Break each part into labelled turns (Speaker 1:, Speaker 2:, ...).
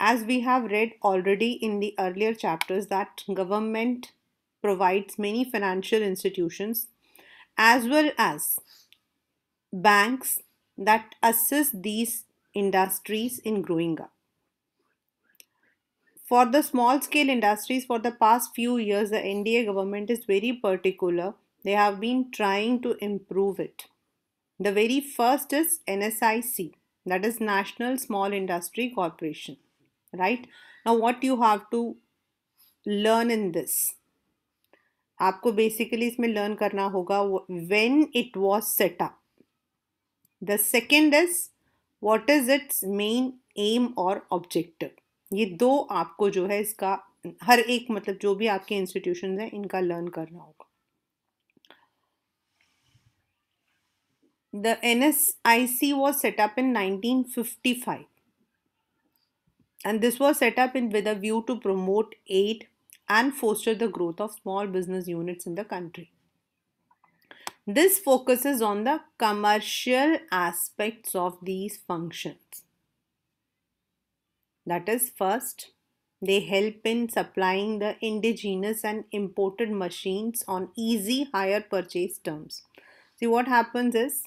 Speaker 1: as we have read already in the earlier chapters, that government provides many financial institutions as well as banks that assist these industries in growing up. For the small scale industries, for the past few years, the NDA government is very particular. They have been trying to improve it. The very first is NSIC, that is National Small Industry Corporation, right? Now, what you have to learn in this, आपको basically इसमें learn करना होगा when it was set up. The second is what is its main aim or objective. ये दो आपको जो है इसका हर एक मतलब जो भी आपके इंस्टीट्यूशन हैं इनका लर्न करना होगा. The NSIC was set up in 1955, and this was set up with a view to promote aid and foster the growth of small business units in the country. This focuses on the commercial aspects of these functions. That is, first, they help in supplying the indigenous and imported machines on easy hire purchase terms. See, what happens is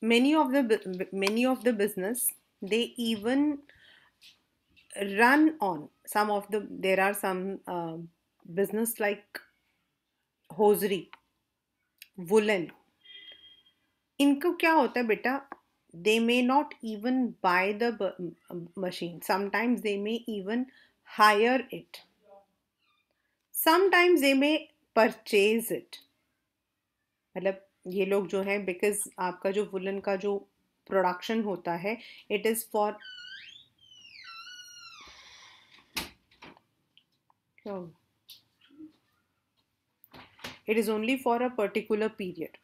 Speaker 1: many of the business, they even run on some of the there are some business like hosiery, woolen. इनको क्या होता है बेटा, they may not even buy the machine. Sometimes they may even hire it. Sometimes they may purchase it. मतलब ये लोग जो है, बिकॉज आपका जो वुलन का जो प्रोडक्शन होता है, it is for it is only for a particular period.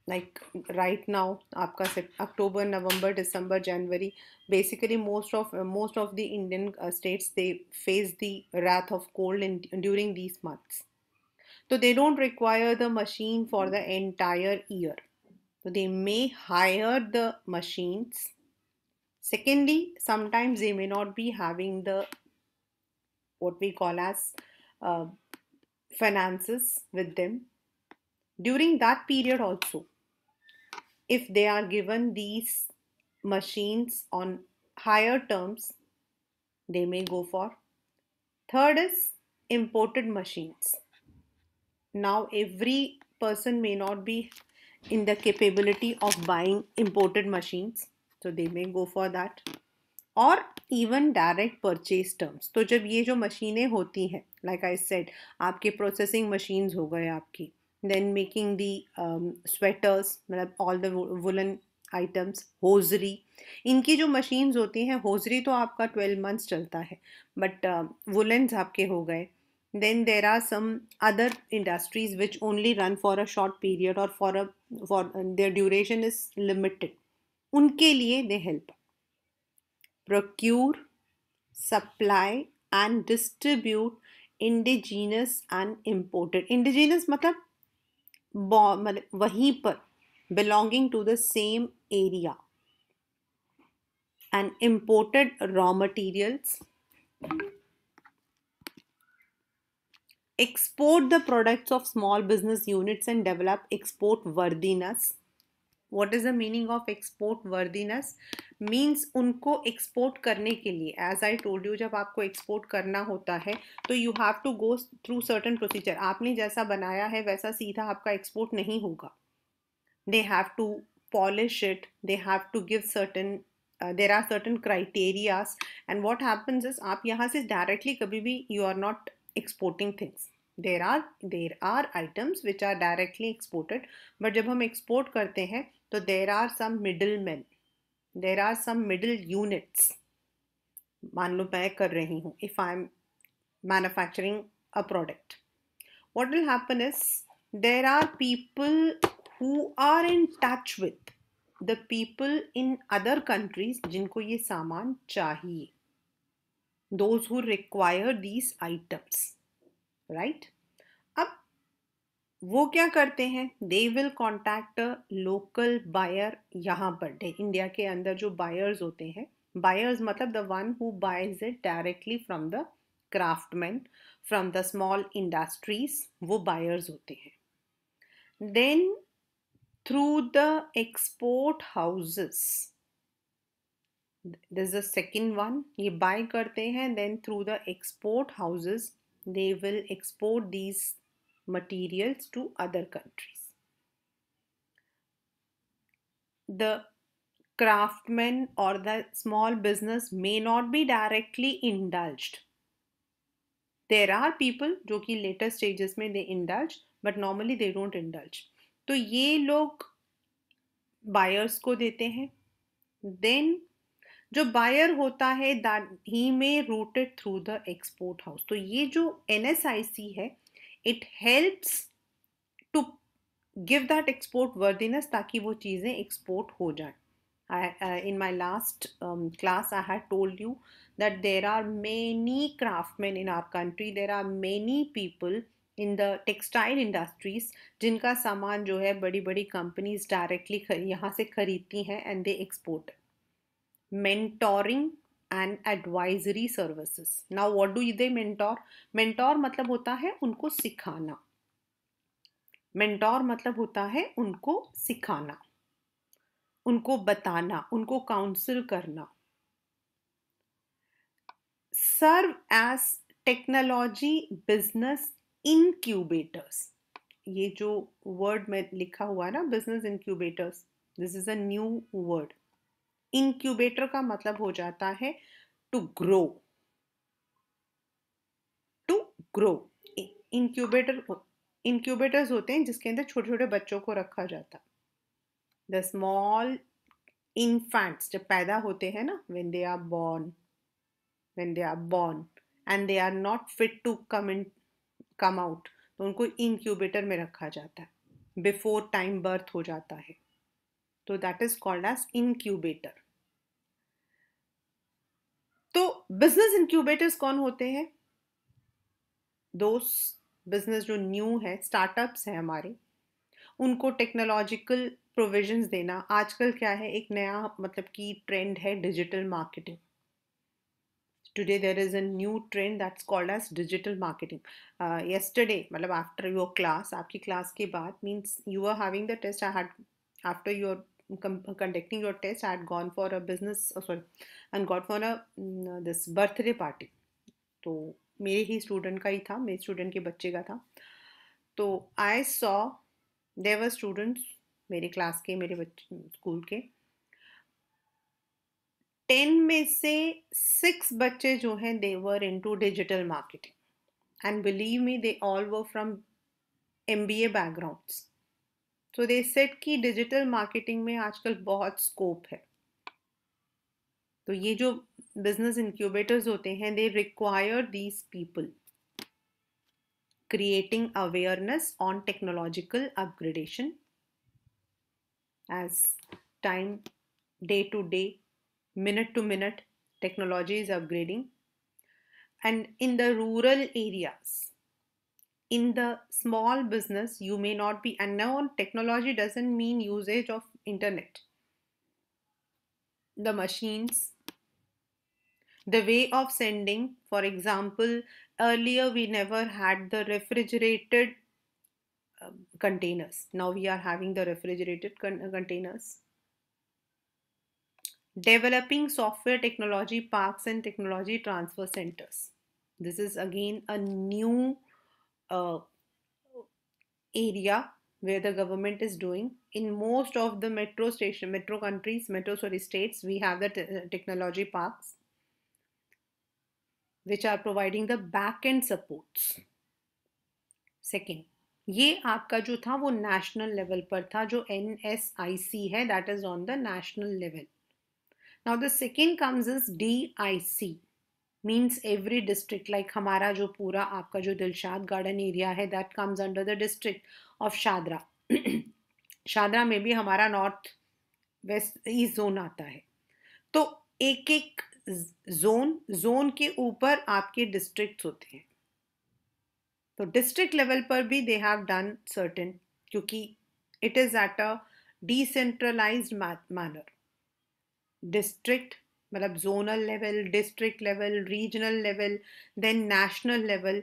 Speaker 1: Like right now आपका October, November, December, January, basically most of the Indian states, they face the wrath of cold during these months, so they don't require the machine for the entire year, so they may hire the machines. Secondly, sometimes they may not be having the what we call as uh, finances with them. During that period also, if they are given these machines on higher terms, they may go for. Third is imported machines. Now, every person may not be in the capability of buying imported machines, so they may go for that. और even direct purchase terms. तो जब ये जो मशीनें होती हैं, like I said, आपके processing machines हो गए आपकी, देन मेकिंग दी स्वेटर्स, मतलब all the woollen items, hosiery, इनकी जो मशीन्स होती हैं, होजरी तो आपका 12 months चलता है, बट वुलन्स आपके हो गए. Then there are some other industries which only run for a short period or for their duration is limited. उनके लिए they help procure, supply and distribute indigenous and imported. Indigenous मतलब वहीं पर belonging to the same area, and imported raw materials. Export the products of small business units and develop export worthiness. What is the meaning of export worthiness? Means उनको export करने के लिए, as I told you, जब आपको export करना होता है तो you have to go through certain procedure. आपने जैसा बनाया है वैसा सीधा आपका export नहीं होगा. They have to polish it, they have to give certain there are certain criterias, and what happens is आप यहाँ से directly कभी भी you are not exporting things. there are items which are directly exported, but जब हम export करते हैं तो there are some middlemen, there are some middle units. मान लो मैं कर रही हूँ, if I'm manufacturing a product, what will happen is there are people who are in touch with the people in other countries जिनको ये सामान चाहिए, those who require these items, right? अब वो क्या करते हैं, they will contact a local buyer. यहाँ पर इंडिया के अंदर जो बायर्स होते हैं, बायर्स मतलब the one who buys it directly from the craftsman, from the small industries, वो बायर्स होते हैं. Then through the export houses, this is the second one, ये बाय करते हैं, then through the export houses they will export these materials to other countries. The craftsman or the small business may not be directly indulged. There are people जो कि later stages में they indulge, but normally they don't indulge. तो ये लोग buyers को देते हैं. Then जो buyer होता है that he may route it through the export house. तो ये जो NSIC है, it helps to give that export worthiness ताकि वो चीज़ें export हो जाएं. In my last class, I had told you that there are many craftsmen in our country. There are many people in the textile industries जिनका सामान जो है बड़ी बड़ी companies directly यहाँ से खरीदती हैं and they export. Mentoring and advisory services. Now what do they mentor? Mentor मतलब होता है उनको सिखाना. मेंटोर मतलब होता है उनको सिखाना, उनको बताना, उनको काउंसिल करना. Serve as technology business incubators. ये जो वर्ड में लिखा हुआ है ना, business incubators, this is a new word. Incubator का मतलब हो जाता है to grow. To grow. Incubators होते हैं जिसके अंदर छोटे छोटे बच्चों को रखा जाता है. द स्मॉल इन्फेंट्स जब पैदा होते हैं ना, when they are born and they are not fit to come out, तो उनको इंक्यूबेटर में रखा जाता है. बिफोर टाइम बर्थ हो जाता है, तो that is called as incubator. तो बिजनेस इंक्यूबेटर्स कौन होते हैं? दोस्त बिजनेस जो न्यू है, स्टार्टअप्स हैं हमारे, उनको टेक्नोलॉजिकल प्रोविजंस देना. आजकल क्या है, एक नया मतलब कि ट्रेंड है digital marketing. Today there is a new trend that's called as digital marketing. Yesterday, मतलब after your class, आपकी class के बाद, means you were having the test. I had, after your conducting your test, I had gone for a business, and got for a this birthday party. तो मेरे ही student का ही था, मेरे student के बच्चे का था. तो I saw there were students, मेरे क्लास के, मेरे बच्चे स्कूल के, 10 में से 6 बच्चे जो हैं they were into digital marketing. And believe me, they all were from MBA backgrounds. So they said कि डिजिटल मार्केटिंग में आजकल बहुत स्कोप है. तो ये जो बिजनेस इंक्यूबेटर्स होते हैं, they require these people creating awareness on technological upgradation as time, day to day, minute to minute, technology is upgrading. And in the rural areas, in the small business, you may not be, and now technology doesn't mean usage of internet, the machines, the way of sending. For example, earlier we never had the refrigerated containers. Now we are having the refrigerated containers. Developing software technology parks and technology transfer centers. This is again a new area where the government is doing. In most of the states, we have the technology parks which are providing the back end supports. Second, ये आपका जो था वो national level पर था, जो NSIC है, that is on the national level. Now the second comes is DIC, means every district, like हमारा जो पूरा आपका जो दिलशाद गार्डन एरिया है, that comes under the district of Shahdara. Shahdara में भी हमारा नॉर्थ वेस्ट ईस्ट जोन आता है. तो एक एक जोन के ऊपर आपके डिस्ट्रिक्ट होते हैं. तो डिस्ट्रिक्ट लेवल पर भी दे हैव डन सर्टेन, क्योंकि it is at a decentralized manner. District मतलब zonal level, district level, regional level, then national level.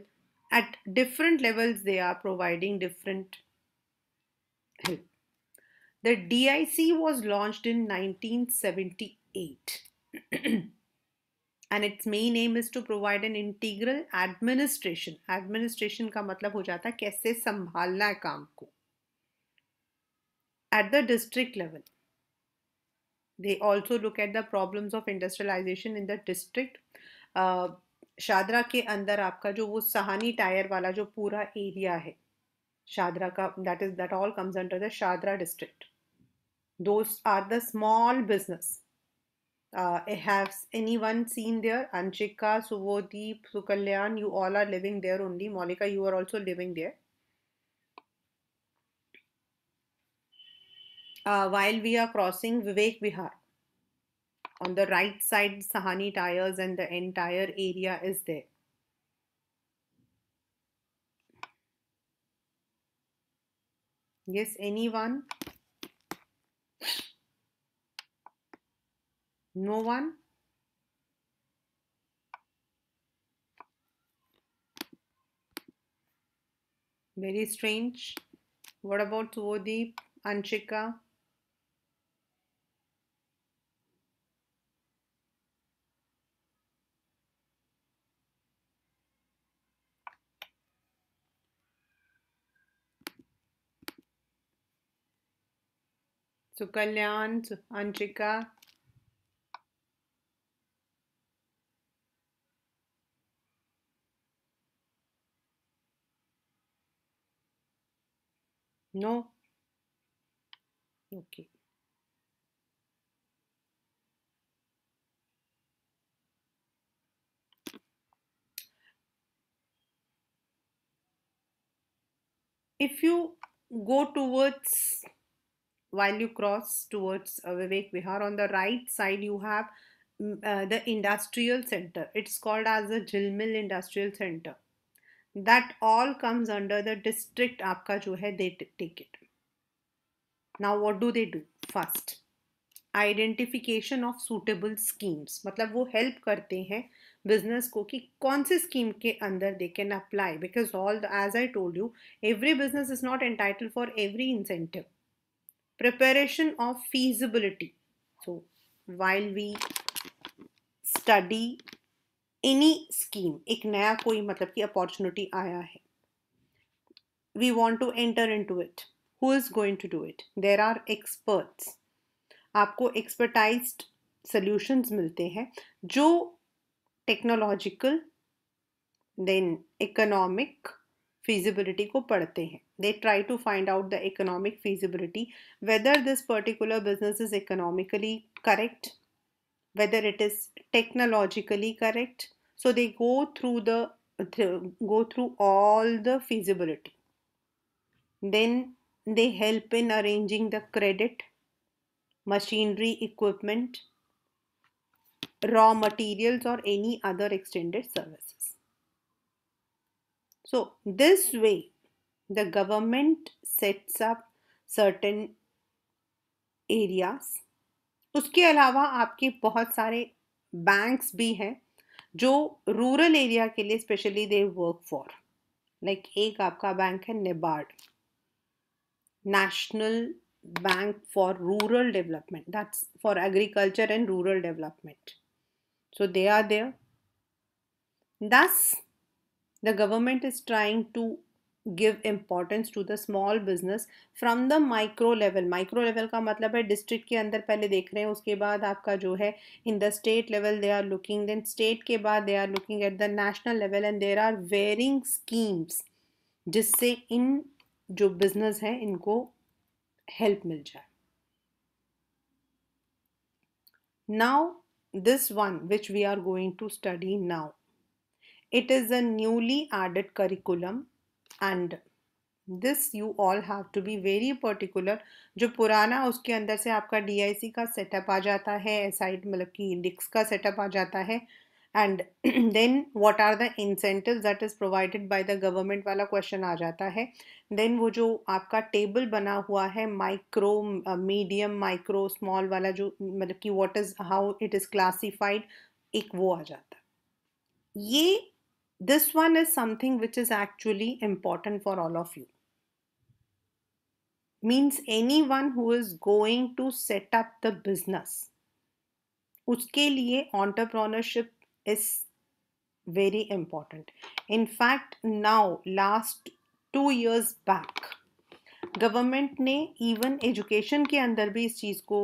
Speaker 1: At different levels they are providing different help. The DIC was launched in 1978 and its main aim is to provide an integral administration का मतलब हो जाता है कैसे संभालना है काम को at the district level. They also look at the problems of industrialization in the district. Shahdara के अंदर आपका जो वो सहानी टायर वाला जो पूरा एरिया है शादरा का, that all comes under the Shadra district. Those are the small business. Has anyone seen there? Anshika, Suvodeep, Sukalyan, you all are living there only. Monica, you are also living there. While we are crossing Vivek Vihar, on the right side, Sahani tires and the entire area is there. Yes, anyone? No one? Very strange. What about Suvodeep, Anshika? Sukalyan, Anshika? No? Okay. If you go towards, while you cross towards Vivek Vihar, on the right side you have the industrial center. It's called as the Jilmil Industrial Center. That all comes under the district आपका जो है they take it. Now what do they do? First, identification of suitable schemes, मतलब वो help करते हैं business को कि कौन से स्कीम के अंदर they can apply, because all as I told you every business is not entitled for every incentive. Preparation of feasibility. So while we study any scheme, एक नया कोई मतलब कि अपॉर्चुनिटी आया है, we want to enter into it. Who is going to do it? There are experts. आपको एक्सपर्टाइज्ड solutions मिलते हैं जो टेक्नोलॉजिकल देन इकोनॉमिक feasibility को पढ़ते हैं. They try to find out the economic feasibility, whether this particular business is economically correct, whether it is technologically correct. So they go through all the feasibility. Then they help in arranging the credit, machinery, equipment, raw materials, or any other extended services. So this way the government sets up certain areas. उसके अलावा आपके बहुत सारे banks भी हैं जो rural area के लिए specially they work for. Like एक आपका बैंक है NABARD, national bank for rural development, that's for agriculture and rural development. So they are there. Thus, the government is trying to give importance to the small business from the micro level. Micro level का मतलब है district के अंदर पहले देख रहे हैं, उसके बाद आपका जो है in the state level they are looking, then state के बाद they are looking at the national level, and there are varying schemes जिससे इन जो बिजनेस है इनको हेल्प मिल जाए. Now, this one which we are going to study now, it is a newly added curriculum, and this you all have to be very particular. जो पुराना उसके अंदर से आपका DIC का सेटअप आ जाता है, SID मतलब कि डिक्स का सेटअप आ जाता है, and then what are the incentives that is provided by the government वाला क्वेश्चन आ जाता है. देन वो जो आपका टेबल बना हुआ है माइक्रो मीडियम माइक्रो स्मॉल वाला जो मतलब कि what is how it is classified, एक वो आ जाता है. ये this one is something which is actually important for all of you. Means anyone who is going to set up the business, उसके लिए entrepreneurship is very important. In fact, now last 2 years back, government ने even education के अंदर भी इस चीज़ को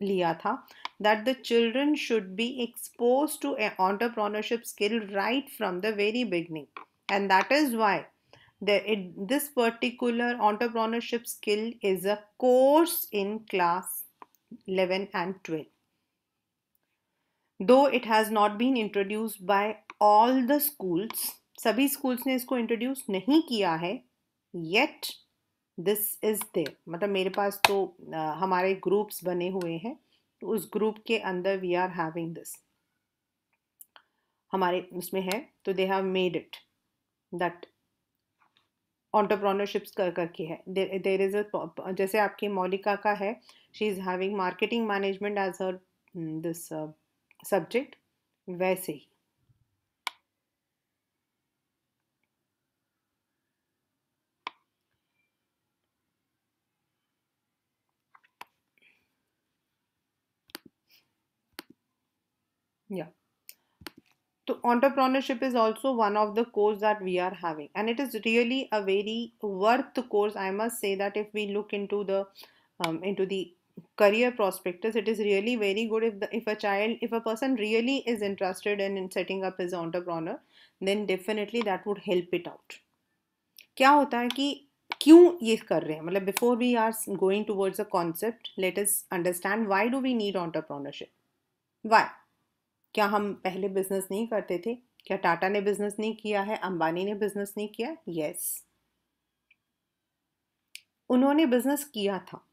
Speaker 1: लिया था that the children should be exposed to an entrepreneurship skill right from the very beginning, and that is why this particular entrepreneurship skill is a course in class 11 and 12. Though it has not been introduced by all the schools, सभी schools ने इसको introduce नहीं किया है, yet this is there. मतलब मेरे पास तो हमारे groups बने हुए हैं, तो उस group के अंदर we are having this. हमारे उसमें है तो they have made it that entrepreneurship करके है. There is a जैसे आपकी मौलिका का है, she is having marketing management as her this subject, वैसे ही. Yeah. So entrepreneurship is also one of the course that we are having, and it is really a very worth course. I must say that if we look into the career prospectus, it is really very good. If a person really is interested in setting up his entrepreneur, then definitely that would help it out. क्या होता है कि क्यों ये कर रहे हैं, मतलब before we are going towards a concept, let us understand why do we need entrepreneurship. Why? क्या हम पहले बिजनेस नहीं करते थे? क्या टाटा ने बिजनेस नहीं किया है? अंबानी ने बिजनेस नहीं किया? यस, उन्होंने बिजनेस किया था.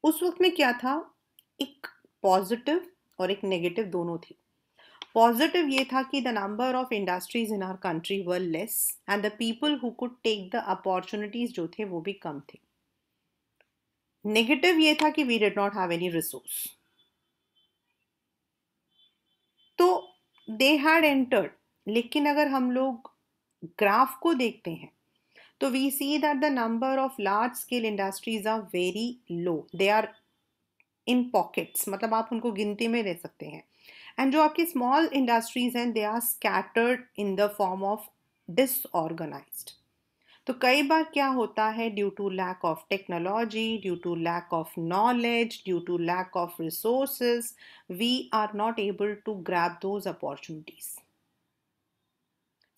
Speaker 1: उस वक्त में क्या था, एक पॉजिटिव और एक नेगेटिव दोनों थी. पॉजिटिव ये था कि the number of industries in our country were less and the people who could take the opportunities जो थे वो भी कम थे. नेगेटिव ये था कि we did not have any resource. तो दे हैड एंटर्ड. लेकिन अगर हम लोग ग्राफ को देखते हैं तो we see that the number of large scale industries are very low. They are in pockets, मतलब आप उनको गिनती में ले सकते हैं. एंड जो आपकी स्मॉल इंडस्ट्रीज हैं they are scattered in the form of disorganized. तो कई बार क्या होता है, due to lack of technology, due to lack of knowledge, due to lack of resources, we are not able to grab those opportunities.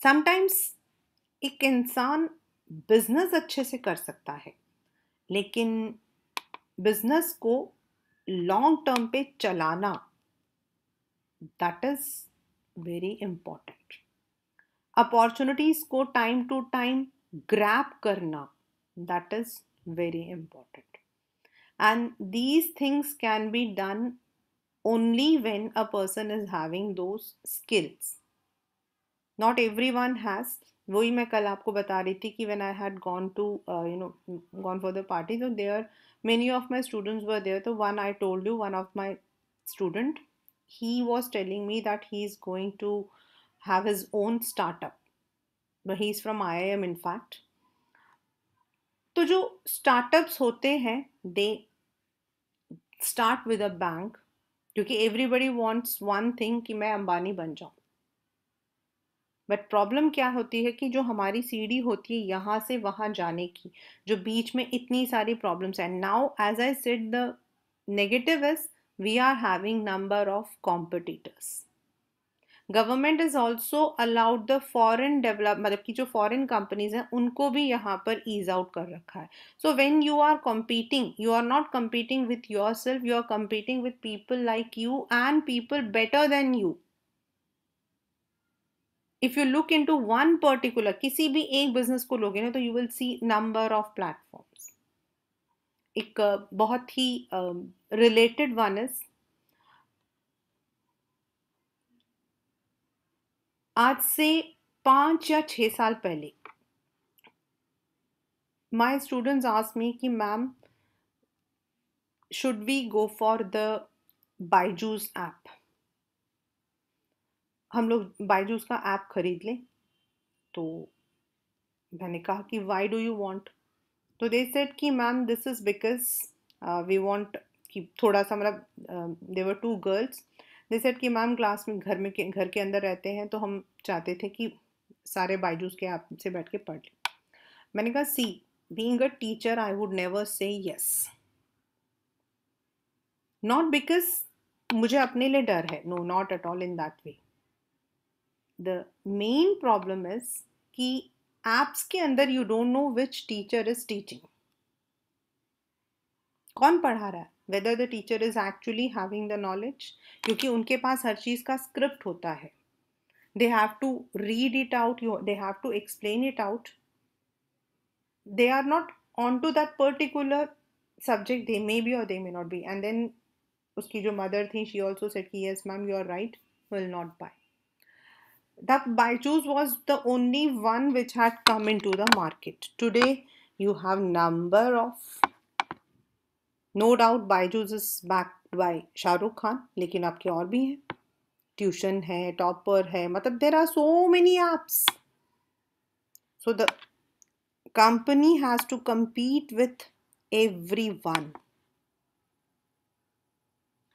Speaker 1: Sometimes एक इंसान business अच्छे से कर सकता है, लेकिन बिजनेस को लॉन्ग टर्म पे चलाना, that is very important. Opportunities को टाइम टू टाइम ग्रैब करना, that is very important. And these things can be done only when a person is having those skills. Not everyone has. वही मैं कल आपको बता रही थी कि when I had gone to gone for the party, so there many of my students were there. So one, I told you, one of my student, he was telling me that he is going to have his own startup, but he is from IIM in fact. तो जो startups होते हैं they start with a bank, क्योंकि everybody wants one thing कि मैं अंबानी बन जाऊं. But problem क्या होती है कि जो हमारी सीढ़ी होती है यहाँ से वहाँ जाने की, जो बीच में इतनी सारी प्रॉब्लम्स हैं. Now as I said, the negative is we are having number of competitors. Government is also allowed the foreign develop, मतलब कि जो फॉरेन कंपनीज हैं उनको भी यहाँ पर ईज आउट कर रखा है. So when you are competing, you are not competing with your self, you are competing with people like you and people better than you. If you look in to one particular, किसी भी एक business को लोगे ना, तो you will see number of platforms. एक बहुत ही related one is, आज से 5 या 6 साल पहले माई स्टूडेंट्स आस्क मी कि ma'am should we go for the Byju's app, हम लोग बायजूस का ऐप खरीद लें. तो मैंने कहा कि वाई डू यू वांट. तो दे सेड कि ma'am this is because we want, कि थोड़ा सा मतलब देवर टू गर्ल्स. दे सेड कि मैम क्लास में घर के अंदर रहते हैं, तो हम चाहते थे कि सारे बायजूस के ऐप से बैठ के पढ़ लें. मैंने कहा see, being a teacher I would never say yes. Not because मुझे अपने लिए डर है, no not at all in that way. The main problem is कि एप्स के अंदर you don't know which teacher is teaching, कौन पढ़ा रहा है, whether the teacher is actually having the knowledge, क्योंकि उनके पास हर चीज का स्क्रिप्ट होता है. They have to read it out, they have to explain it out. They are not on to that particular subject, they may be और they may not be. And then उसकी जो मदर थी, she also said कि yes ma'am you are right, will not buy. That Byju's was the only one which had come into the market. Today you have number of, no doubt Byju's is backed by Shahrukh Khan, लेकिन आपके और भी हैं, tuition है, topper है, मतलब there are so many apps. So the company has to compete with everyone.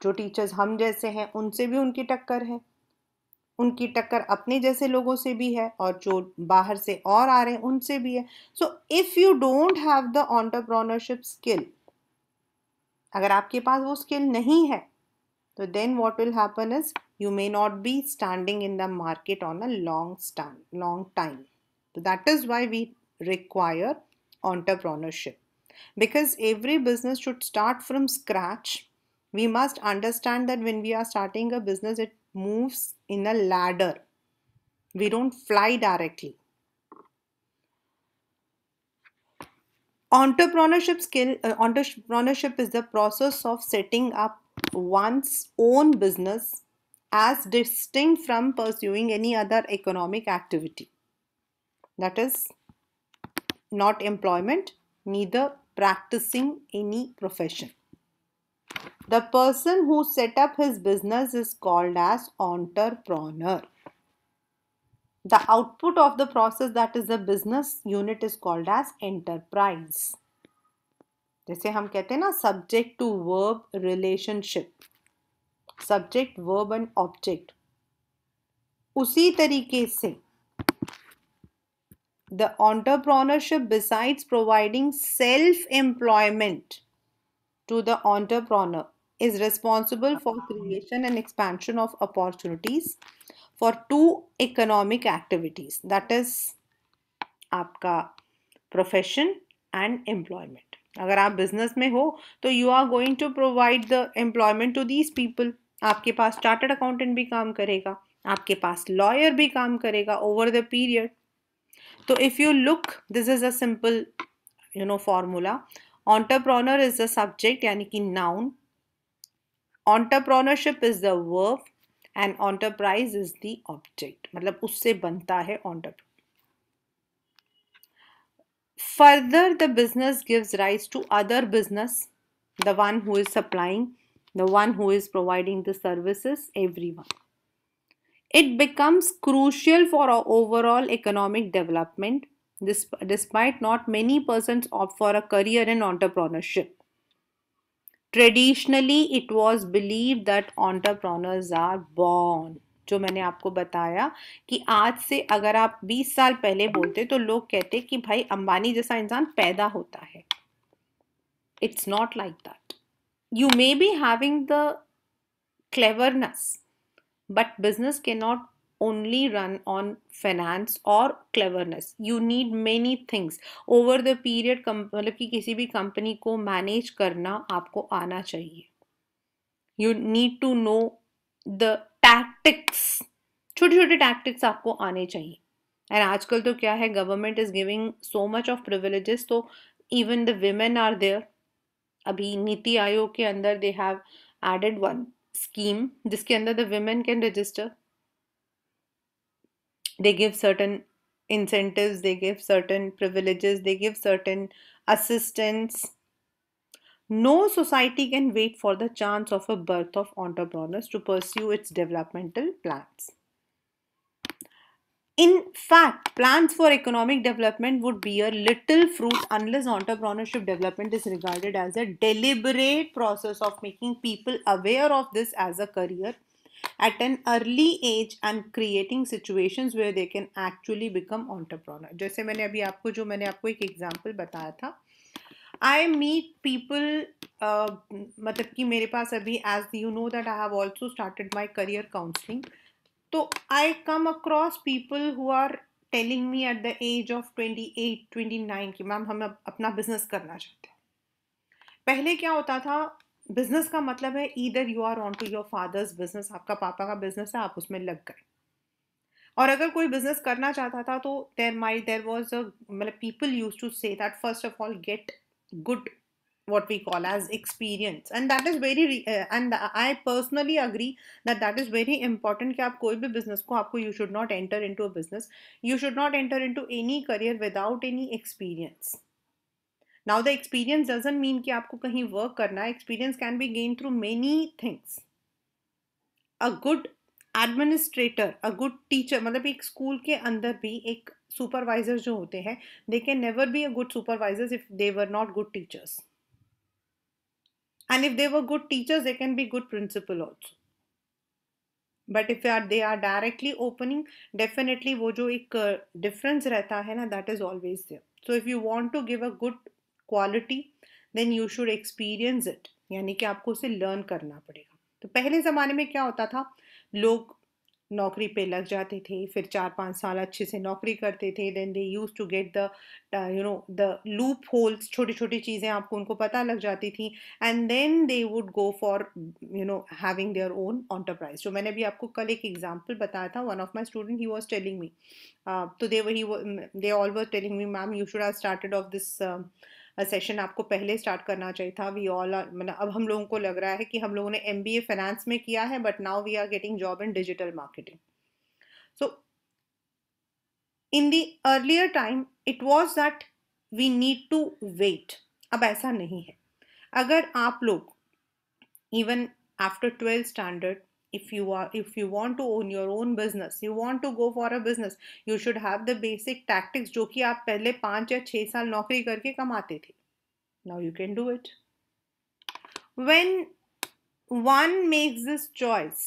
Speaker 1: जो teachers हम जैसे हैं उनसे भी उनकी टक्कर है, उनकी टक्कर अपने जैसे लोगों से भी है, और जो बाहर से और आ रहे हैं उनसे भी है. So if you don't have the entrepreneurship skill, अगर आपके पास वो स्किल नहीं है, तो then what will happen is you may not be standing in the market on a long time. तो that is why we require entrepreneurship, because every business should start from scratch. We must understand that when we are starting a business, it moves in a ladder. We don't fly directly. Entrepreneurship is the process of setting up one's own business as distinct from pursuing any other economic activity. That is not employment, neither practicing any profession. The person who set up his business is called as entrepreneur. The output of the process, that is the business unit, is called as enterprise. जैसे हम कहते हैं ना, subject to verb relationship, subject verb and object, उसी तरीके से the entrepreneurship, besides providing self-employment to the entrepreneur, is responsible for creation and expansion of opportunities for two economic activities, that is आपका profession and employment. अगर आप business में हो तो you are going to provide the employment to these people. आपके पास chartered accountant भी काम करेगा, आपके पास लॉयर भी काम करेगा ओवर द पीरियड. तो if you look, this is a simple formula. Entrepreneur is the subject यानी कि noun, entrepreneurship is the verb and enterprise is the object, मतलब उससे बनता है entrepreneur. Further, the business gives rise to other business, the one who is supplying, the one who is providing the services, everyone. It becomes crucial for our overall economic development. Despite not many persons opt for a career in entrepreneurship. Traditionally, it was believed that entrepreneurs are born. जो मैंने आपको बताया कि आज से अगर आप 20 साल पहले बोलते तो लोग कहते कि भाई अंबानी जैसा इंसान पैदा होता है. It's not like that. You may be having the cleverness, but business cannot only run on finance or cleverness. You need many things over the period. मतलब कि किसी भी कंपनी को मैनेज करना आपको आना चाहिए. You need to know the tactics. छोटे छोटे tactics आपको आने चाहिए. एंड आजकल तो क्या है, government is giving so much of privileges, तो even the women are there. अभी नीति आयोग के अंदर they have added one scheme जिसके अंदर the women can register. They give certain incentives, they give certain privileges, they give certain assistance. No society can wait for the chance of a birth of entrepreneurs to pursue its developmental plans. In fact, plans for economic development would bear little fruit unless entrepreneurship development is regarded as a deliberate process of making people aware of this as a career at an early age and creating situations where they can actually become entrepreneur. जैसे मैंने आपको एक example बताया था. I meet people, मतलब कि मेरे पास अभी, as you know that I have also started my career counseling. तो I come across people who are telling me at the age of 28, 29 कि मैम हम अपना बिजनेस करना चाहते हैं. पहले क्या होता था, बिजनेस का मतलब है either you are on to your father's business, आपका पापा का बिजनेस है, आप उसमें लग गए. और अगर कोई बिजनेस करना चाहता था तो देर वाज अ, मतलब people used to say that first of all get good what we call as experience, and that is very and I personally agree that that is very important कि आप कोई भी business को, आपको you should not enter into a business, you should not enter into any career without any experience. Now the experience doesn't mean कि आपको कहीं work करना है. Experience can be gained through many things. A good administrator, a good teacher, मतलब एक school के अंदर भी एक सुपरवाइजर जो होते हैं, they can never be a good supervisors if they were not good teachers. And if they were good teachers, they can be good principal also. But if they are directly opening, definitely वो जो एक difference रहता है ना, that is always there. So if you want to give a good quality, then you should experience it. यानी कि आपको उसे learn करना पड़ेगा. तो पहले ज़माने में क्या होता था, लोग नौकरी पे लग जाते थे, फिर 4-5 साल अच्छे से नौकरी करते थे. Then they use to get the the loopholes, छोटी छोटी चीज़ें आपको उनको पता लग जाती थी. And then they would go for having their own enterprise. जो मैंने भी आपको कल एक एग्जांपल बताया था, one of my student he was telling me, तो they all were telling me, ma'am you should have started off this session, आपको पहले स्टार्ट करना चाहिए था. वी ऑल आर, मतलब अब हम लोगों को लग रहा है कि हम लोगों ने MBA फाइनेंस में किया है, but now we are getting job in digital marketing. So in the earlier time it was that we need to wait. अब ऐसा नहीं है. अगर आप लोग even after 12th standard, if you want to own your own business, you want to go for a business, you should have the basic tactics जो कि आप पहले 5 या 6 साल नौकरी करके कमाते थे. Now you can do it. When one makes this choice,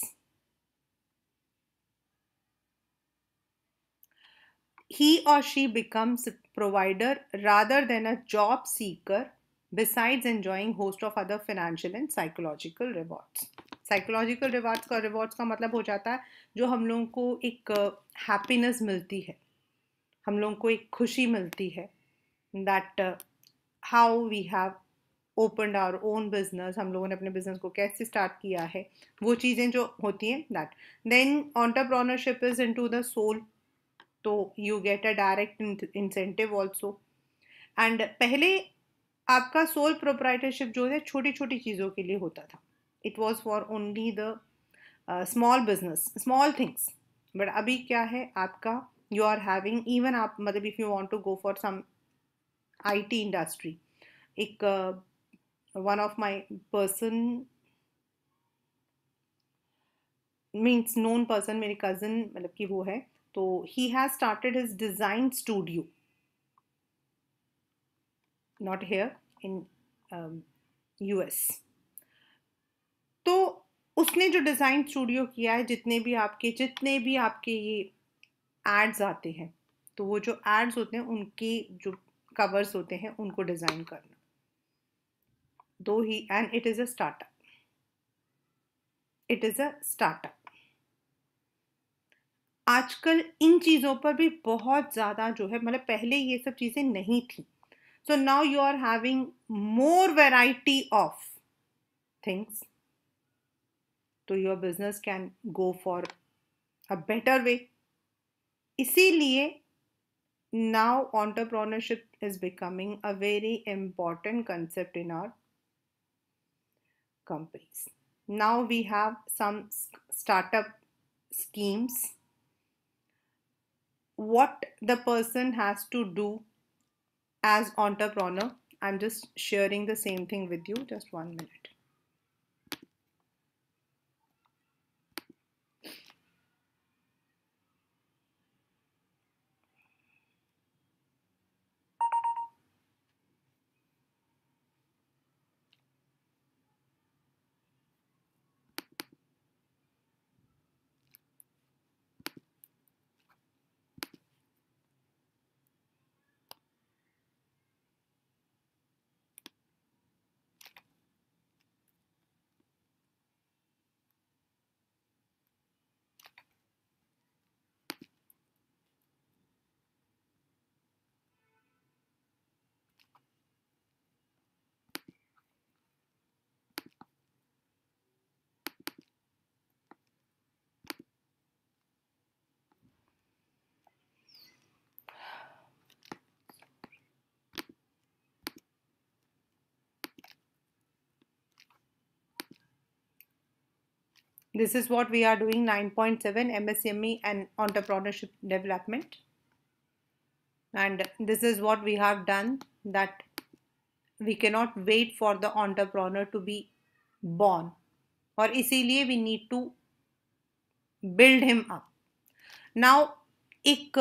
Speaker 1: he or she becomes a provider rather than a job seeker, besides enjoying host of other financial and psychological rewards. Psychological rewards का मतलब हो जाता है जो हम लोगों को एक हैप्पीनेस मिलती है, हम लोगों को एक खुशी मिलती है. That how we have opened our own business, हम लोगों ने अपने बिजनेस को कैसे स्टार्ट किया है, वो चीज़ें जो होती हैं that. Then entrepreneurship is into the soul, तो you get a direct incentive also. And पहले आपका सोल प्रोप्राइटरशिप जो है छोटी छोटी चीज़ों के लिए होता था. It was for only the small business, small things. But अभी क्या है आपका, यू आर हैविंग इवन, आप मतलब if you want to go for some IT industry, एक one of my person, means known person, मेरे कज़न मतलब कि वो है, तो he has started his design studio, not here, in US. तो उसने जो डिज़ाइन स्टूडियो किया है, जितने भी आपके ये एड्स आते हैं, तो वो जो एड्स होते हैं उनके जो कवर्स होते हैं उनको डिज़ाइन करना. दो ही, and it is a startup, it is a startup. आजकल इन चीज़ों पर भी बहुत ज़्यादा जो है, मतलब पहले ये सब चीज़ें नहीं थी. So now you are having more variety of things. So your business can go for a better way. इसीलिए now entrepreneurship is becoming a very important concept in our companies. Now we have some startup schemes. What the person has to do as entrepreneur. I'm just sharing the same thing with you. Just 1 minute. This is what we are doing, 9.7 MSME and entrepreneurship development. And this is what we have done, that we cannot wait for the entrepreneur to be born. और इसीलिए we need to build him up. Now, एक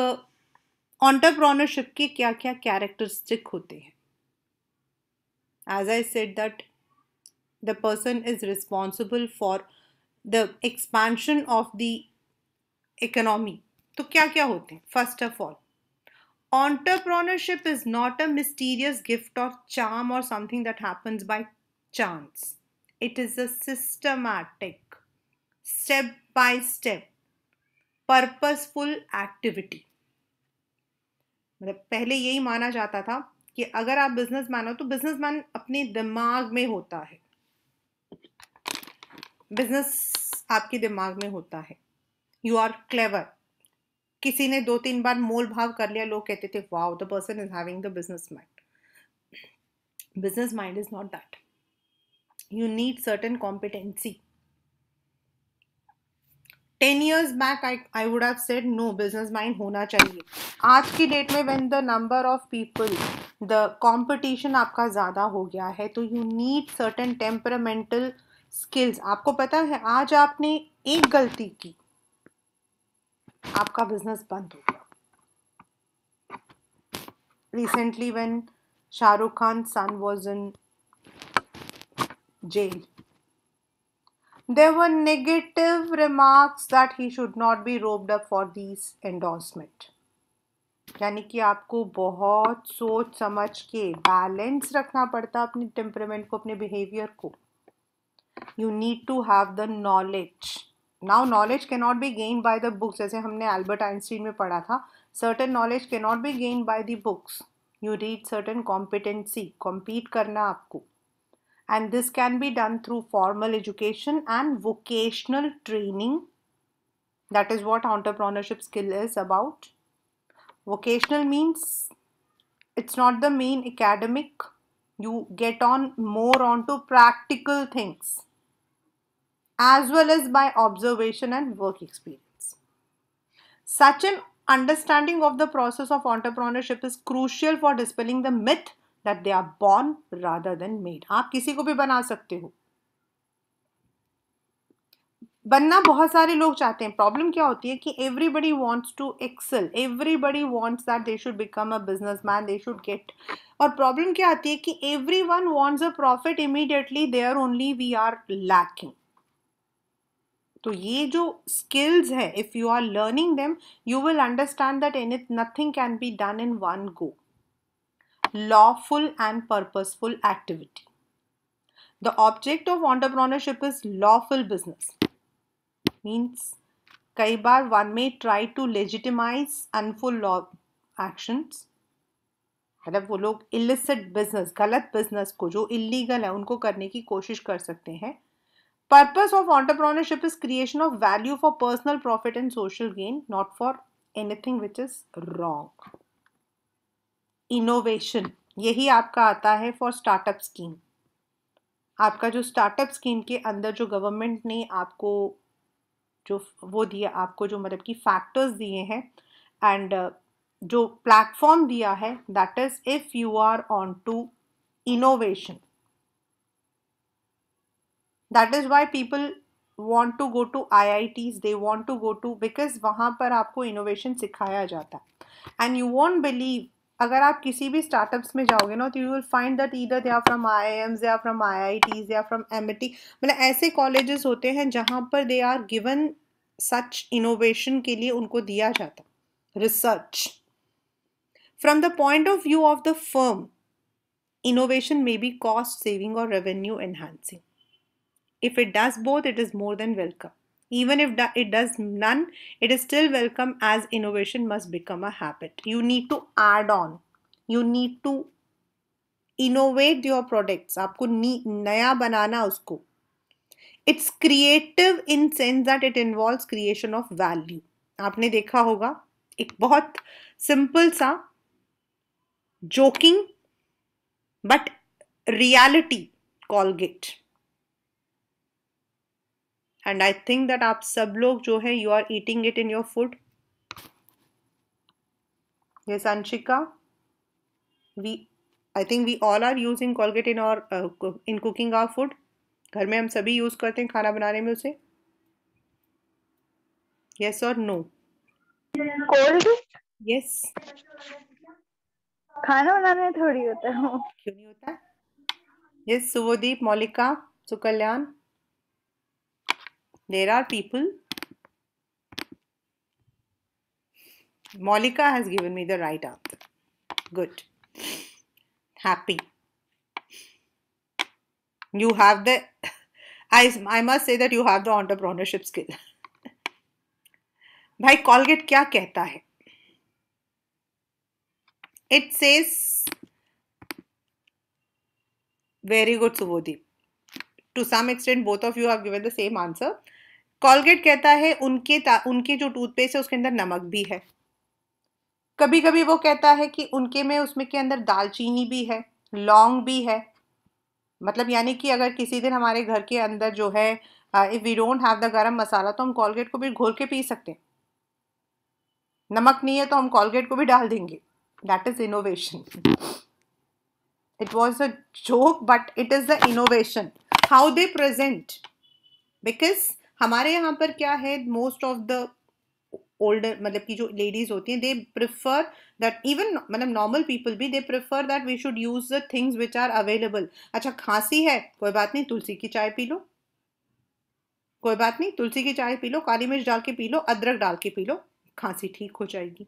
Speaker 1: entrepreneurship के क्या क्या characteristic होते हैं? As I said that the person is responsible for the expansion of the economy. तो क्या क्या होते हैं? First of all, entrepreneurship is not a mysterious gift or charm or something that happens by chance. It is a systematic, step by step, purposeful activity. मतलब पहले यही माना जाता था कि अगर आप बिजनेसमैन हो तो बिजनेसमैन अपने दिमाग में होता है. बिजनेस आपके दिमाग में होता है. You are clever. किसी ने 2-3 बार मोल भाव कर लिया, लोग कहते थे wow, the person is having the business mind. Business mind is not that. You need certain competency. 10 years back, I would have said no, business mind होना चाहिए. आज की डेट में when the number of people, the competition आपका ज़्यादा हो गया है, तो you need certain temperamental skills. आपको पता है, आज आपने एक गलती की, आपका बिजनेस बंद हो गया. Recently when Shah Rukh Khan's son was in jail, there were negative remarks that he should not be roped up for these endorsement. यानी कि आपको बहुत सोच समझ के बैलेंस रखना पड़ता अपने टेम्परामेंट को, अपने बिहेवियर को. You need to have the knowledge. Now knowledge can not be gain by the books. जैसे हमने एल्बर्ट आइंस्टीन में पढ़ा था, certain knowledge can not be gain by the books. You read certain competency. Compete करना आपको. And this can be done through formal education and vocational training. That is what entrepreneurship skill is about. Vocational means it's not the main academic. You get on more onto practical things as well as by observation and work experience. Such an understanding of the process of entrepreneurship is crucial for dispelling the myth that they are born rather than made. आप किसी को भी बना सकते हो. बनना बहुत सारे लोग चाहते हैं. प्रॉब्लम क्या होती है कि everybody wants to excel. Everybody wants that they should become a businessman, they should get. और प्रॉब्लम क्या आती है कि everyone wants a profit immediately. There only we are lacking. तो ये जो स्किल्स है, if you are learning them, you will understand that in it nothing can be done in one go. Lawful and purposeful activity. The object of entrepreneurship is lawful business. Means कई बार one may try to legitimize unlawful law actions, मतलब वो लोग illicit business, गलत business को जो illegal है उनको करने की कोशिश कर सकते हैं. Purpose of entrepreneurship is creation of value for personal profit and social gain, not for anything which is wrong. Innovation, यही आपका आता है फॉर स्टार्टअप स्कीम. आपका जो स्टार्टअप स्कीम के अंदर जो गवर्नमेंट ने आपको जो वो दिया, आपको जो मतलब कि फैक्टर्स दिए हैं एंड जो प्लेटफॉर्म दिया है, that is if you are on to innovation. That is why people want to go to IITs, they want to go to, because वहाँ पर आपको इनोवेशन सिखाया जाता है. एंड यू वॉन्ट बिलीव, अगर आप किसी भी स्टार्टअप्स में जाओगे ना, तो you will find that either they are from IIMs, they are from IITs, they are from MIT. मतलब ऐसे कॉलेजेस होते हैं जहाँ पर they are given such innovation के लिए उनको दिया जाता research. From the point of view of the firm, innovation may be cost saving or revenue enhancing. If it does both, it is more than welcome. Even if it does none, it is still welcome, as innovation must become a habit. You need to add on. You need to innovate your products. आपको नया बनाना उसको. It's creative in sense that it involves creation of value. आपने देखा होगा एक बहुत simple सा joking but reality, Colgate. And I think that आप सब लोग जो है you are eating it in your food. Yes Anshika, we I think we all are using Colgate in और इन कुकिंग आवर फूड. घर में हम सभी यूज करते हैं खाना बनाने में उसे. यस और नो?
Speaker 2: कोलगेट?
Speaker 1: यस.
Speaker 2: खाना बनाने में थोड़ी होता है वो.
Speaker 1: क्यों नहीं होता है? Yes Suvodeep, Moulika, Sukalyan, there are people. Molika has given me the right answer. Good. Happy. You have the, I must say that you have the entrepreneurship skill. भाई कॉलगेट क्या कहता है? It says, very good Subodhi. To some extent both of you have given the same answer. Colgate कहता है उनके जो toothpaste है उसके अंदर नमक भी है. कभी कभी वो कहता है कि उनके में उसमें के अंदर दालचीनी भी है, लौंग भी है. मतलब यानी कि अगर किसी दिन हमारे घर के अंदर जो है if we don't have the garam masala, तो हम कॉलगेट को भी घोल के पी सकते हैं. नमक नहीं है तो हम कॉलगेट को भी डाल देंगे. That is innovation. It was a joke but it is the innovation how they present. Because हमारे यहाँ पर क्या है, मोस्ट ऑफ द ओल्डर मतलब की जो लेडीज होती हैं, दे प्रिफर दैट, इवन मतलब नॉर्मल पीपल भी, they prefer that we should use the things which are available. अच्छा खांसी है, कोई बात नहीं, तुलसी की चाय पी लो. कोई बात नहीं, तुलसी की चाय पी लो, काली मिर्च डाल के पी लो, अदरक डाल के पी लो, खांसी ठीक हो जाएगी.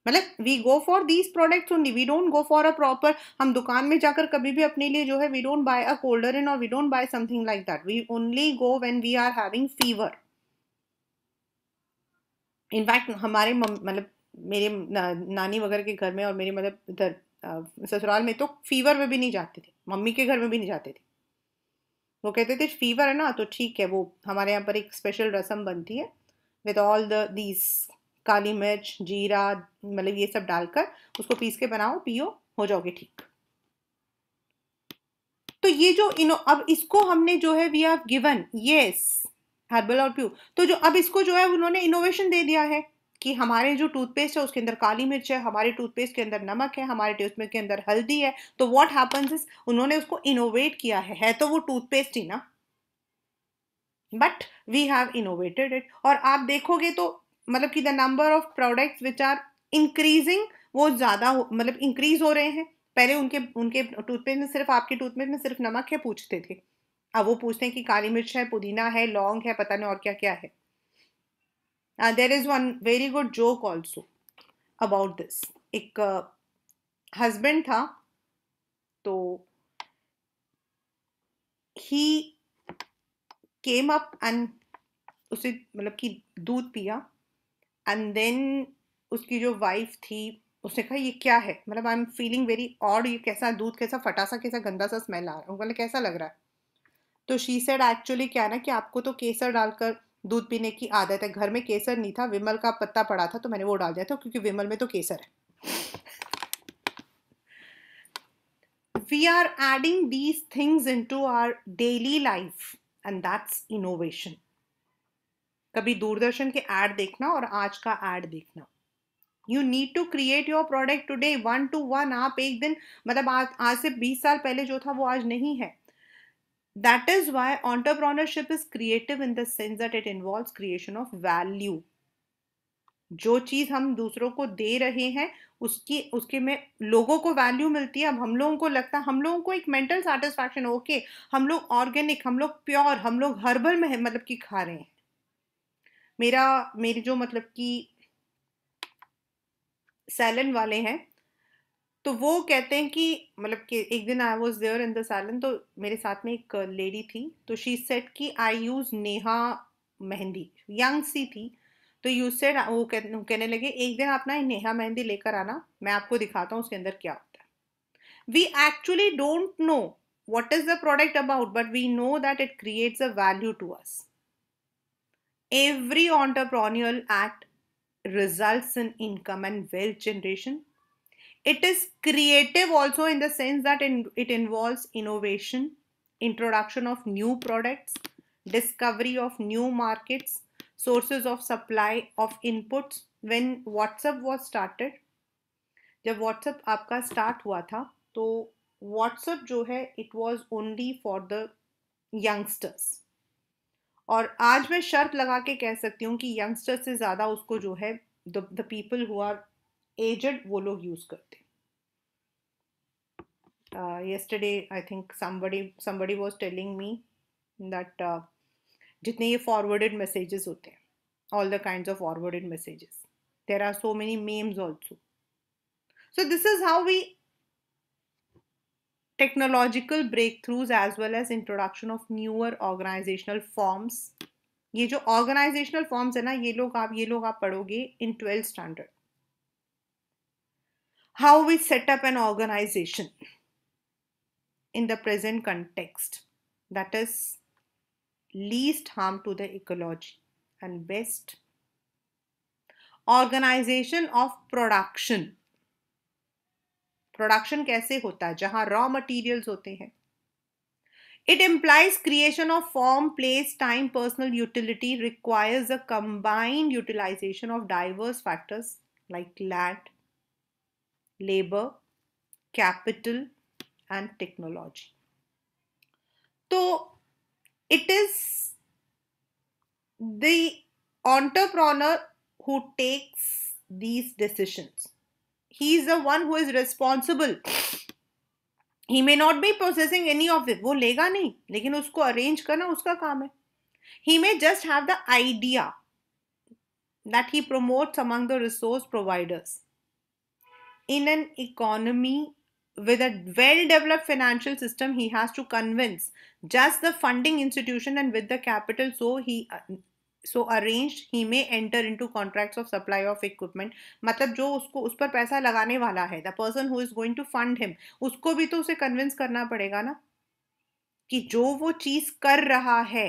Speaker 1: मतलब we go for these products only, we don't go for a proper. हम दुकान में जाकर कभी भी अपने लिए जो है, we don't buy a Coldarin और we don't buy something like that. We only go when we are having fever. In fact हमारे मतलब मेरे नानी वगैरह के घर में और मेरे मतलब इधर ससुराल में तो फीवर में भी नहीं जाते थे, मम्मी के घर में भी नहीं जाते थे. वो कहते थे फीवर है ना तो ठीक है, वो हमारे यहाँ पर एक स्पेशल रसम बनती है विद ऑल दीज काली मिर्च, जीरा, मतलब ये सब डालकर उसको पीस के बनाओ, पियो, हो जाओगे ठीक. तो ये जो अब इसको हमने जो है we have given, yes, herbal और प्यू. तो जो अब इसको जो है उन्होंने इनोवेशन दे दिया है कि हमारे जो टूथपेस्ट है उसके अंदर काली मिर्च है, हमारे टूथपेस्ट के अंदर नमक है, हमारे टूथपेस्ट के अंदर हल्दी है. तो व्हाट हैपेंस इज, उन्होंने उसको इनोवेट किया है तो वो टूथपेस्ट ही ना, but we have innovated it. और आप देखोगे तो मतलब कि the number of products which are increasing, वो ज्यादा मतलब इंक्रीज हो रहे हैं. पहले उनके उनके टूथपेस्ट में सिर्फ, आपके टूथपेस्ट में सिर्फ नमक है पूछते थे, अब वो पूछते हैं कि काली मिर्च है, पुदीना है, लौंग है, पता नहीं और क्या क्या है. There is one very good joke also about this. एक हस्बैंड था, तो ही came up and उसे मतलब कि दूध पिया, एंड देन उसकी जो वाइफ थी उसने कहा ये क्या है, मतलब I am feeling very odd, ये कैसा दूध, कैसा फटा सा, कैसा गंदा सा स्मेल आ रहा है, बोले कैसा लग रहा है। तो शी सेड एक्चुअली क्या है ना कि आपको तो केसर डालकर दूध पीने की आदत है, घर में केसर नहीं था, विमल का पत्ता पड़ा था तो मैंने वो डाल दिया था क्योंकि विमल में तो केसर है। We are adding these things into our daily life and that's innovation. कभी दूरदर्शन के ऐड देखना और आज का ऐड देखना। You need to create your product today, 1 to 1। आप एक दिन मतलब आज से 20 साल पहले जो था वो आज नहीं है। That is why entrepreneurship is creative in the sense that it involves creation of value। जो चीज हम दूसरों को दे रहे हैं उसके में लोगों को वैल्यू मिलती है। अब हम लोगों को लगता है, हम लोगों को एक मेंटल सेटिस्फैक्शन, ओके हम लोग ऑर्गेनिक, हम लोग प्योर, हम लोग हर्बल में मतलब कि खा रहे हैं। मेरी जो मतलब कि सैलन वाले हैं तो वो कहते हैं कि मतलब कि एक दिन I was there in the salon, तो मेरे साथ में एक लेडी थी, तो शी सेड कि आई यूज नेहा मेहंदी, यंग सी थी। तो यू सेड, वो कहने लगे एक दिन आप ना नेहा मेहंदी लेकर आना, मैं आपको दिखाता हूँ उसके अंदर क्या होता है। We actually don't know what is the product about, but we know that it creates a value to us. Every entrepreneurial act results in income and wealth generation. It is creative also in the sense that it involves innovation, introduction of new products, discovery of new markets, sources of supply of inputs. When WhatsApp was started, जब WhatsApp आपका start हुआ था तो WhatsApp जो है it was only for the youngsters, और आज मैं शर्त लगा के कह सकती हूँ कि यंगस्टर्स से ज़्यादा उसको जो है the people who are aged वो लोग यूज़ करते। yesterday I think somebody was telling me that जितने ये forwarded messages होते हैं, all the kinds of forwarded messages, there are so many memes also. So this is how we technological breakthroughs as well as introduction of newer organizational forms। ये जो organizational forms है ना, ये लोग आप पढ़ोगे in 12th standard। How we set up an organization in the present context, that is least harm to the ecology and best organization of production। Production कैसे होता है, जहां रॉ मटेरियल्स होते हैं। It implies creation of form, place, time, personal utility, requires a combined utilization of diverse factors like land, labor, capital and technology। तो it is the entrepreneur who takes these decisions। He is the one who is responsible। He may not be processing any of it, वो लेगा नहीं, लेकिन उसको arrange करना उसका काम है। He may just have the idea that he promotes among the resource providers। In an economy with a well-developed financial system, he has to convince just the funding institution, and with the capital so arranged, he may enter into contracts of supply of equipment। मतलब जो उसको उस पर पैसा लगाने वाला है, the person who is going to fund him, उसको भी तो उसे कन्विंस करना पड़ेगा ना कि जो वो चीज कर रहा है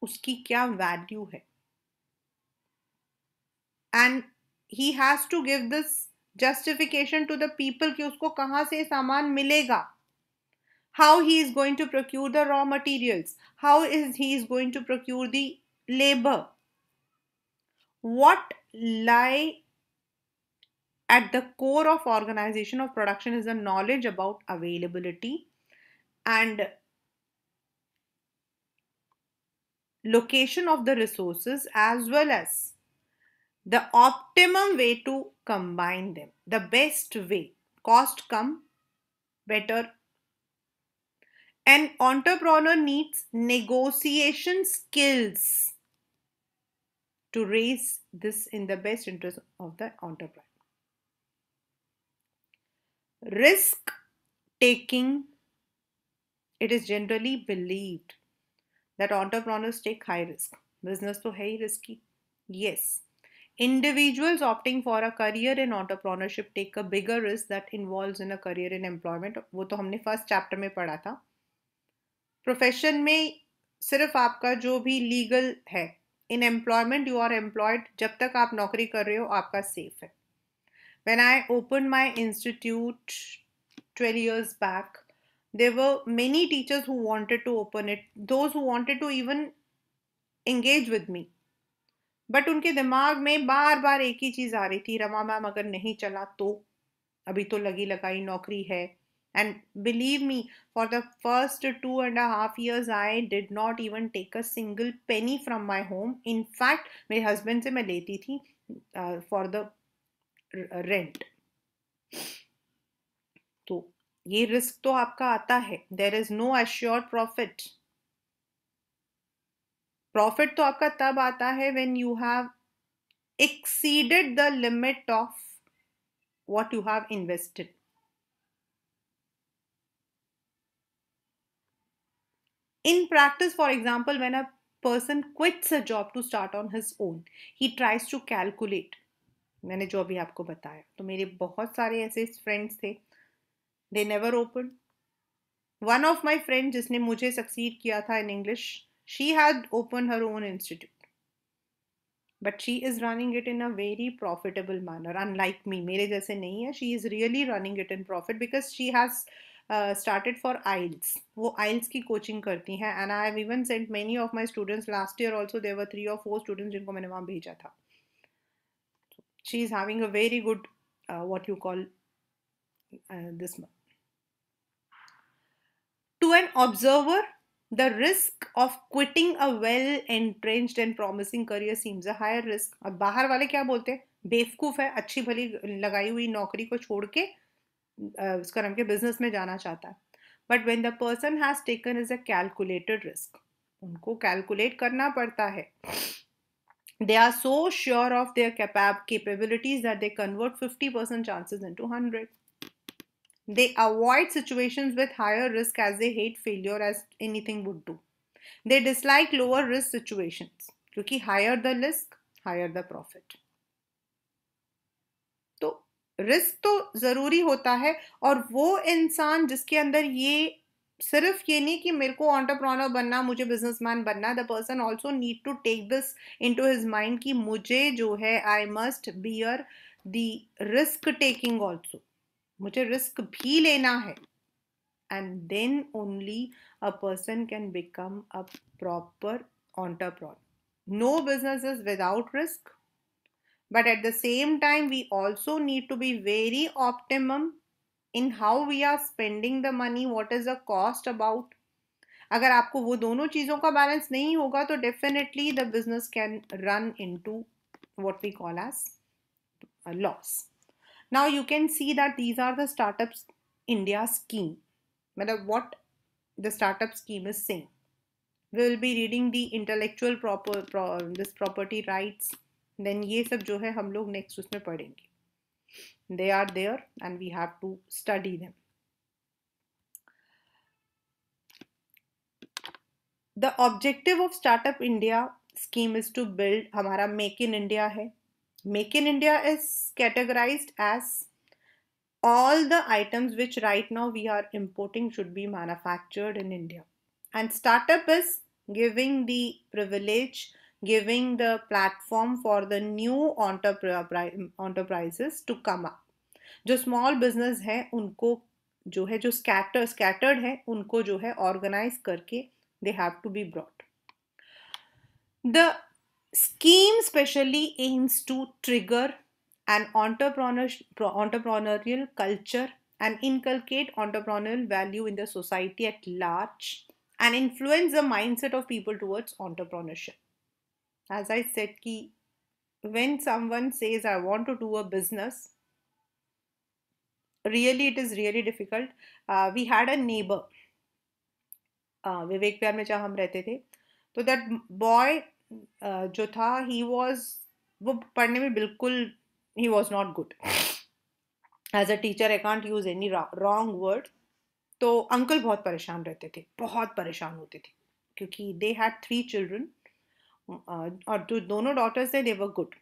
Speaker 1: उसकी क्या वैल्यू है, and he has to give this justification to the people कि उसको कहां से सामान मिलेगा, how he is going to procure the raw materials, how is he is going to procure the labor, what lie at the core of organization of production is the knowledge about availability and location of the resources as well as the optimum way to combine them, the best way, cost come better। An entrepreneur needs negotiation skills to raise this in the best interest of the entrepreneur। Risk taking, it is generally believed that entrepreneurs take high risk। Business तो है ही risky. Yes. Individuals opting for a career in entrepreneurship take a bigger risk that involves in a career in employment. वो तो हमने first chapter में पढ़ा था. Profession में सिर्फ आपका जो भी लीगल है, in employment you are employed, जब तक आप नौकरी कर रहे हो आपका सेफ है. When I opened my institute 12 years back, there were many teachers who wanted to open it, those who wanted to even engage with me. But उनके दिमाग में बार बार एक ही चीज आ रही थी, रमा मैम अगर नहीं चला तो, अभी तो लगी लगाई नौकरी है. And believe me, for the first 2.5 years I did not even take a single penny from my home. In fact मेरे हस्बैंड से मैं लेती थी फॉर द रेंट. तो ये रिस्क तो आपका आता है. There is no assured profit. Profit तो आपका तब आता है when you have exceeded the limit of what you have invested. In practice, for example, when a person quits a job to start on his own, he tries to calculate. मैंने जो अभी आपको बताया, तो मेरे बहुत सारे ऐसे फ्रेंड्स थे, they never opened. One of my friends जिसने मुझे succeed किया था in English, she had opened her own institute. But she is running it in a very profitable manner, unlike me. मेरे जैसे नहीं है. She is really running it in profit because she has started for IELTS. वो IELTS की coaching करती हैं. And I have even sent many of my students. Last year also there were 3 or 4 students जिनको मैंने वहाँ भेजा था. She is having a very good what you call this month. To an observer, the risk of quitting a well-entrenched and promising career seems a higher risk. अब बाहर वाले क्या बोलते हैं, बेवकूफ है, अच्छी भली लगाई हुई नौकरी को छोड़ के उसका नाम के बिजनेस में जाना चाहता है. But when the person has taken is a calculated risk, उनको कैलकुलेट करना पड़ता है. They are so sure of their capabilities that they convert 50% chances into 100. They avoid situations with higher risk as they hate failure as anything would do. They dislike lower risk situations क्योंकि higher the risk, higher the profit. तो risk तो जरूरी होता है. और वो इंसान जिसके अंदर ये सिर्फ ये नहीं कि मेरे को एंटरप्रेन्योर बनना, मुझे बिजनेसमैन बनना, the person also need to take this into his mind कि मुझे जो है I must bear the risk taking also. मुझे रिस्क भी लेना है. And then only a person can become a proper entrepreneur. No business is without risk. But at the same time, we also need to be very optimum in how we are spending the money. What is the cost about? अगर आपको वो दोनों चीज़ों का balance नहीं होगा तो definitely the business can run into what we call as a loss. Now you can see that these are the startups India scheme. मतलब what the startup scheme is saying. We will be reading the intellectual this property rights. Then ये सब जो है हम लोग next उसमें पढ़ेंगे. They are there and we have to study them. The objective of Startup India scheme is to build, हमारा Make in India है. Make in India is categorized as all the items which right now we are importing should be manufactured in India. And startup is giving the privilege, giving the platform for the new enterprises to come up. जो small business है उनको जो है जो scattered है उनको जो है organize करके they have to be brought. The scheme specially aims to trigger an entrepreneurial culture and inculcate entrepreneurial value in the society at large and influence the mindset of people towards entrepreneurship. As I said, ki, when someone says, I want to do a business, really it is really difficult. We had a neighbor, Vivek Vihar में जहाँ हम रहते थे, तो that boy जो था वो पढ़ने में बिल्कुल he was not good. As a teacher, I can't use any wrong word. तो अंकल बहुत परेशान रहते थे, बहुत परेशान होते थे क्योंकि they had 3 children. और जो दोनों डॉटर्स थे दे वर गुड,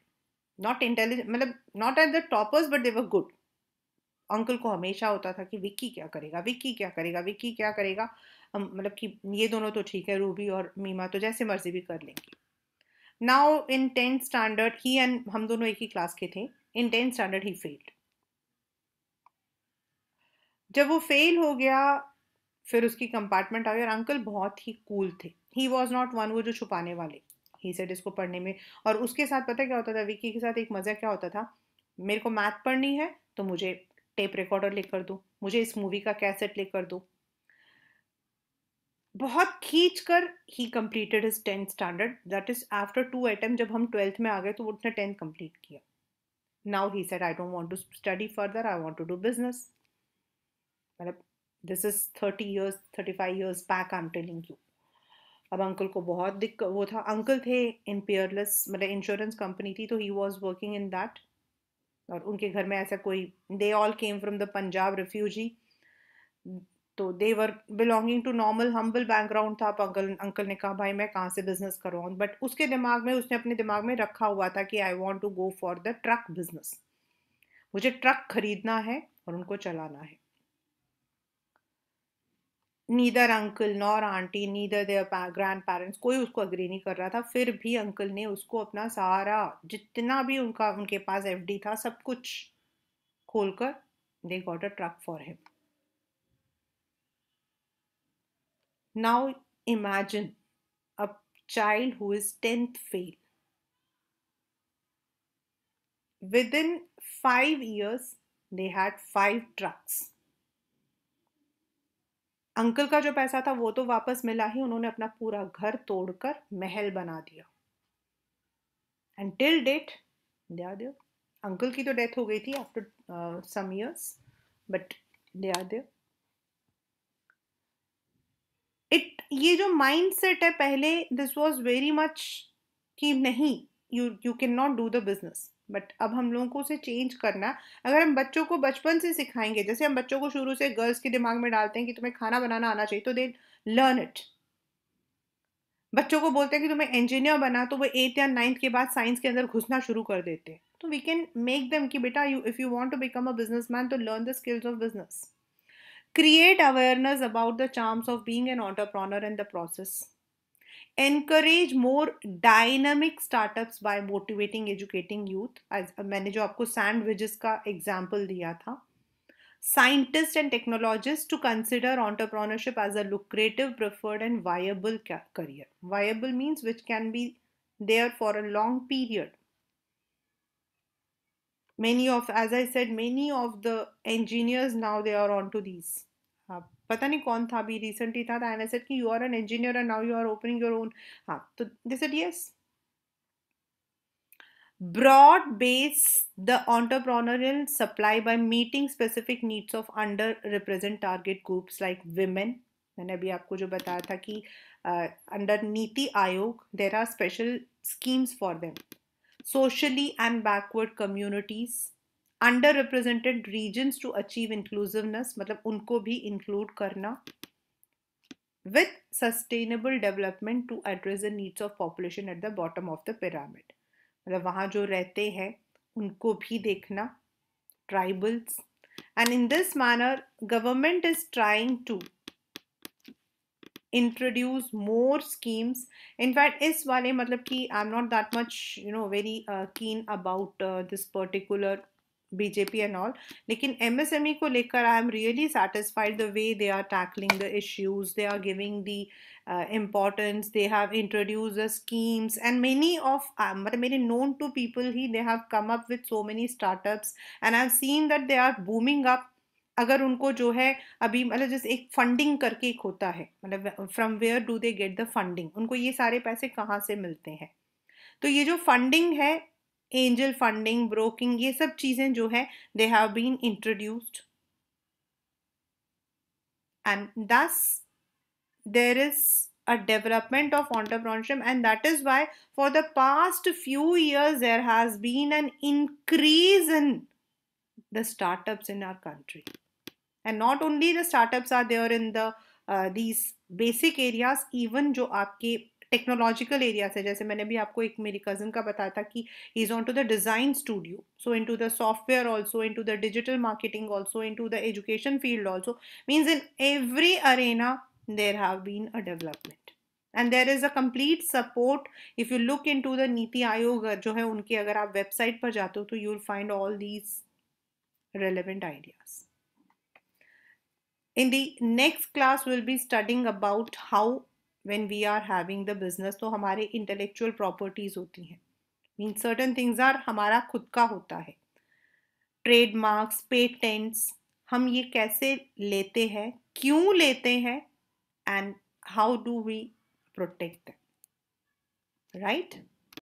Speaker 1: नॉट इंटेलिजेंट, मतलब not at the toppers but they were good. Uncle को हमेशा होता था कि विक्की क्या करेगा, विक्की क्या करेगा, विक्की क्या करेगा। मतलब कि ये दोनों तो ठीक है, रूबी और मीमा तो जैसे मर्जी भी कर लेंगी। Now in 10th standard he and हम दोनों एक ही क्लास के थे। इन 10th स्टैंडर्ड ही फेल्ड। जब वो फेल हो गया फिर उसकी कंपार्टमेंट आ गई, और अंकल बहुत ही कूल थे। ही वॉज नॉट वन वो जो छुपाने वाले। ही सेड इसको पढ़ने में, और उसके साथ पता क्या होता था, विक्की के साथ एक मज़ा क्या होता था, मेरे को मैथ पढ़नी है तो मुझे टेप रिकॉर्डर लेकर दो, मुझे इस मूवी का कैसेट लेकर दो। बहुत खींच कर ही completed his 10th standard, that is after 2 attempt. जब हम 12th में आ गए तो वो उसने 10th कंप्लीट किया। Now he said I don't want to study further, I want to do business. मतलब this is 30 years 35 years back I am telling you. अब अंकल को बहुत दिक्कत, वो था, अंकल थे इन पेयरलेस, मतलब इंश्योरेंस कंपनी थी, तो he was working in that. और उनके घर में ऐसा कोई, they all came from the Punjab refugee, तो they were belonging to normal humble background था। अब अंकल अंकल ने कहा भाई मैं कहाँ से बिजनेस करवाऊँ, बट उसके दिमाग में, उसने अपने दिमाग में रखा हुआ था कि I want to go for the truck business, मुझे ट्रक खरीदना है और उनको चलाना है। Neither uncle nor aunty, neither their grandparents, कोई उसको अग्री नहीं कर रहा था। फिर भी अंकल ने उसको अपना सारा, जितना भी उनका उनके पास एफडी था, सब कुछ खोलकर they got a truck for him. Now imagine a child who is 10th fail. Within 5 years, they had 5 trucks. Uncle का जो पैसा था वो तो वापस मिला ही, उन्होंने अपना पूरा घर तोड़कर महल बना दिया। And till date they are there. Uncle की तो डेथ हो गई थी after some years, but they are there. ये जो माइंड सेट है, पहले दिस वॉज वेरी मच कि नहीं, you can not do the business, but अब हम लोगों को उसे चेंज करना। अगर हम बच्चों को बचपन से सिखाएंगे, जैसे हम बच्चों को शुरू से गर्ल्स के दिमाग में डालते हैं कि तुम्हें खाना बनाना आना चाहिए, तो दे लर्न इट। बच्चों को बोलते हैं कि तुम्हें इंजीनियर बना, तो वो 8th या 9th के बाद साइंस के अंदर घुसना शुरू कर देते हैं। तो वी कैन मेक देम कि बेटा, you if you want to become a businessman तो learn the skills of business. Create awareness about the charms of being an entrepreneur in the process. Encourage more dynamic startups by motivating educating youth, as मैंने जो आपको sandwiches का example दिया था, scientists and technologists to consider entrepreneurship as a lucrative, preferred and viable career. Viable means which can be there for a long period. Many of, as I said, many of the engineers now they are onto these. हाँ, पता नहीं कौन था, अभी recently था, and I said कि you are an engineer and now you are opening your own. हाँ, तो they said yes. Broad base the entrepreneurial supply by meeting specific needs of underrepresented target groups like women. मैंने अभी आपको जो बताया था कि under NITI Aayog there are special schemes for them. Socially and backward communities, underrepresented regions to achieve inclusiveness, मतलब उनको भी include करना, with sustainable development to address the needs of population at the bottom of the pyramid. मतलब वहाँ जो रहते हैं उनको भी देखना, tribals. And in this manner, government is trying to introduce more schemes. In fact, इस वाले मतलब कि I'm not that much very keen about this particular BJP and all, लेकिन MSME को लेकर I am really satisfied the way they are tackling the issues, they are giving the importance, they have introduced the schemes, and many of मतलब मेरे known to people he they have come up with so many startups, and I've seen that they are booming up. अगर उनको जो है अभी, मतलब जैसे एक फंडिंग करके एक होता है, मतलब from where do they get the funding, उनको ये सारे पैसे कहाँ से मिलते हैं। तो ये जो फंडिंग है, एंजल फंडिंग, ब्रोकिंग, ये सब चीज़ें जो है they have been introduced, and thus there is a development of entrepreneurship, and that is why for the past few years there has been an increase in the startups in our country. And not only the startups are there in the these basic areas, even जो आपके technological area से, जैसे मैंने भी आपको एक मेरी cousin का बताया था कि he is on to the design studio, so in to the software also, in to the digital marketing also, in to the education field also, means in every arena there have been a development and there is a complete support. If you look in to the Niti Aayog जो है उनके, अगर आप website पर जाते हो तो you will find all these relevant ideas. In the next class we'll be studying about how when we are having the business, तो हमारे intellectual properties होती हैं, means certain things are हमारा खुद का होता है, trademarks, patents, हम ये कैसे लेते हैं, क्यों लेते हैं, and how do we protect them, right?